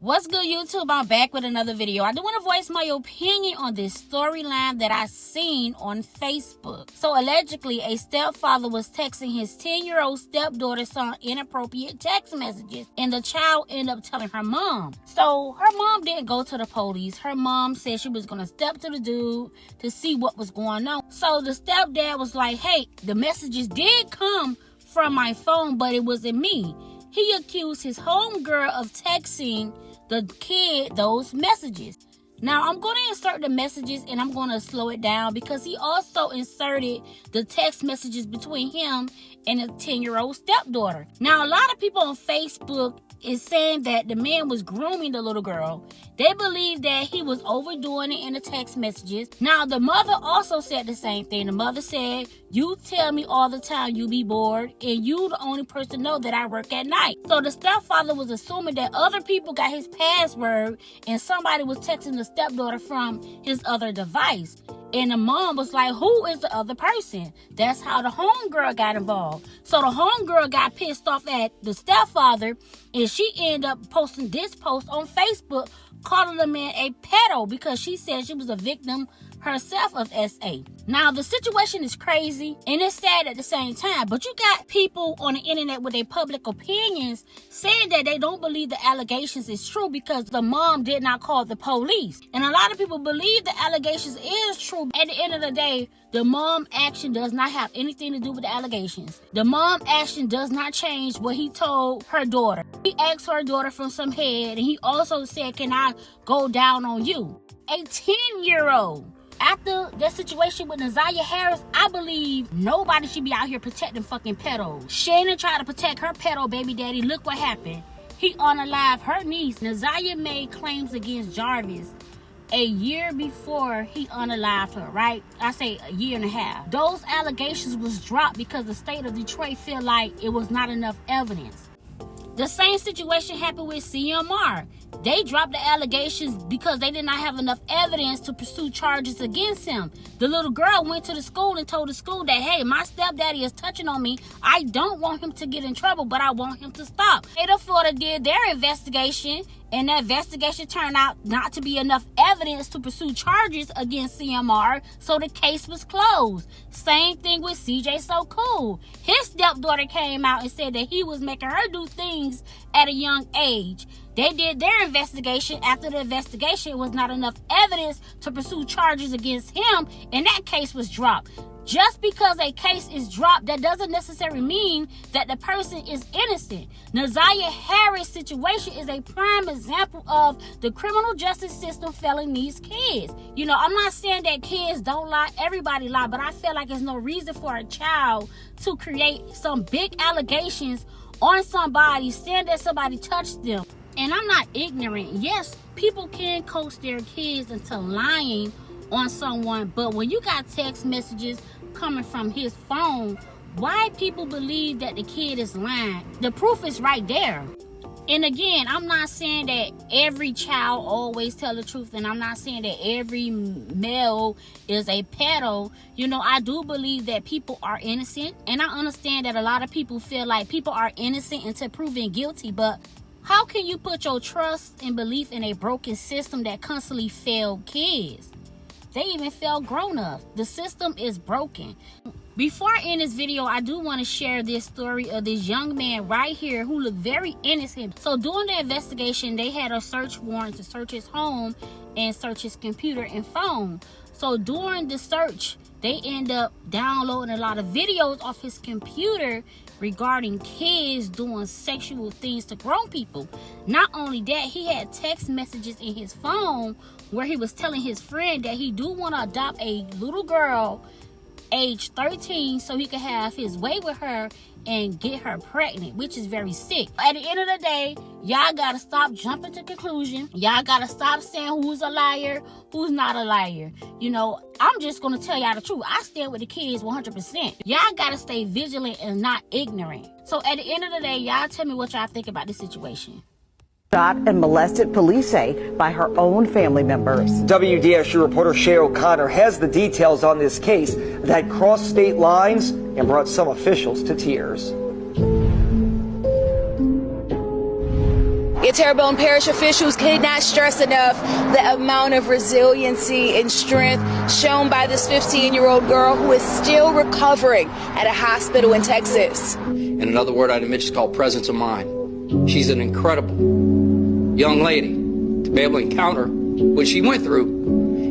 What's good, YouTube? I'm back with another video. I do want to voice my opinion on this storyline that I seen on Facebook. So allegedly, a stepfather was texting his 10-year-old stepdaughter some inappropriate text messages, and the child ended up telling her mom. So her mom didn't go to the police. Her mom said she was going to step to the dude to see what was going on. So the stepdad was like, hey, the messages did come from my phone, but it wasn't me. He accused his homegirl of texting the kid those messages. Now, I'm going to insert the messages and I'm going to slow it down because he also inserted the text messages between him and a 10-year-old stepdaughter. Now, a lot of people on Facebook is saying that the man was grooming the little girl. They believe that he was overdoing it in the text messages. Now, the mother also said the same thing. The mother said, you tell me all the time you be bored, and you the only person know that I work at night. So the stepfather was assuming that other people got his password and somebody was texting the stepdaughter from his other device. And the mom was like, who is the other person? That's how the homegirl got involved. So the homegirl got pissed off at the stepfather, and she ended up posting this post on Facebook calling the man a pedo because she said she was a victim herself of SA. Now, the situation is crazy and it's sad at the same time, but you got people on the internet with their public opinions saying that they don't believe the allegations is true because the mom did not call the police. And a lot of people believe the allegations is true. At the end of the day, the mom action does not have anything to do with the allegations. The mom action does not change what he told her daughter. He asked her daughter for some head, and he also said, can I go down on you? A 10-year-old. After that situation with Nazaria Harris, I believe nobody should be out here protecting fucking pedos. Shannon tried to protect her pedo baby daddy. Look what happened. He unalived her niece. Nazaria made claims against Jarvis a year before he unalived her, right? I say a year and a half. Those allegations was dropped because the state of Detroit feel like it was not enough evidence. The same situation happened with CMR. They dropped the allegations because they did not have enough evidence to pursue charges against him. The little girl went to the school and told the school that, hey, my stepdaddy is touching on me. I don't want him to get in trouble, but I want him to stop. State of Florida did their investigation, and that investigation turned out not to be enough evidence to pursue charges against CMR, so the case was closed. Same thing with CJ So Cool. His stepdaughter came out and said that he was making her do things at a young age. They did their investigation. After the investigation, was not enough evidence to pursue charges against him, and that case was dropped. Just because a case is dropped, that doesn't necessarily mean that the person is innocent. Nazaria Harris' situation is a prime example of the criminal justice system failing these kids. You know, I'm not saying that kids don't lie, everybody lie, but I feel like there's no reason for a child to create some big allegations on somebody, saying that somebody touched them. And I'm not ignorant. Yes, people can coach their kids into lying on someone, but when you got text messages coming from his phone, why people believe that the kid is lying? The proof is right there. And again, I'm not saying that every child always tell the truth, and I'm not saying that every male is a pedo. You know, I do believe that people are innocent, and I understand that a lot of people feel like people are innocent until proven guilty, but how can you put your trust and belief in a broken system that constantly failed kids? They even fail grown-ups. The system is broken. Before I end this video, I do want to share this story of this young man right here who looked very innocent. So during the investigation, they had a search warrant to search his home and search his computer and phone. So during the search, they end up downloading a lot of videos off his computer regarding kids doing sexual things to grown people. Not only that, he had text messages in his phone where he was telling his friend that he do want to adopt a little girl age 13 so he could have his way with her and get her pregnant, which is very sick. At the end of the day, y'all gotta stop jumping to conclusion. Y'all gotta stop saying who's a liar, who's not a liar. You know, I'm just gonna tell y'all the truth. I stand with the kids 100%. Y'all gotta stay vigilant and not ignorant. So at the end of the day, y'all tell me what y'all think about this situation. Shot and molested, police say, by her own family members. WDSU reporter Shay O'Connor has the details on this case that crossed state lines and brought some officials to tears. Terrebonne Parish officials could not stress enough the amount of resiliency and strength shown by this 15-year-old girl who is still recovering at a hospital in Texas. And another word I'd mention is called presence of mind. She's an incredible young lady to be able to encounter what she went through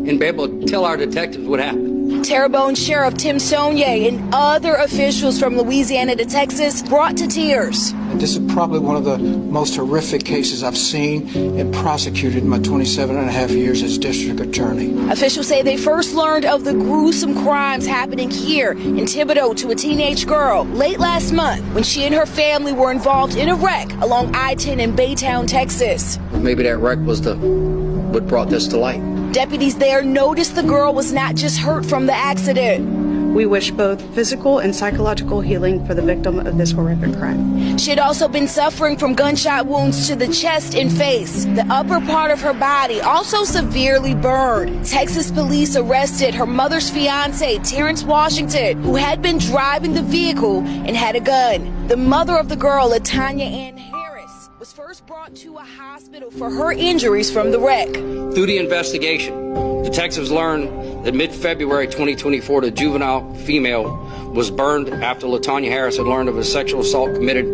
and be able to tell our detectives what happened. Terrebonne Sheriff Tim Sonnier and other officials from Louisiana to Texas brought to tears. This is probably one of the most horrific cases I've seen and prosecuted in my 27.5 years as district attorney. Officials say they first learned of the gruesome crimes happening here in Thibodaux to a teenage girl late last month when she and her family were involved in a wreck along I-10 in Baytown, Texas. Maybe that wreck was what brought this to light. Deputies there noticed the girl was not just hurt from the accident. We wish both physical and psychological healing for the victim of this horrific crime. She had also been suffering from gunshot wounds to the chest and face. The upper part of her body also severely burned. Texas police arrested her mother's fiance, Terrence Washington, who had been driving the vehicle and had a gun. The mother of the girl, Latanya Ann Harris, was first brought to a hospital for her injuries from the wreck. Through the investigation, detectives learned that mid-February 2024, the juvenile female was burned after Latanya Harris had learned of a sexual assault committed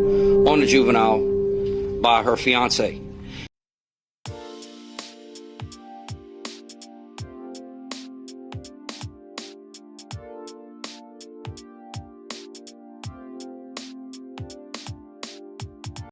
on the juvenile by her fiance.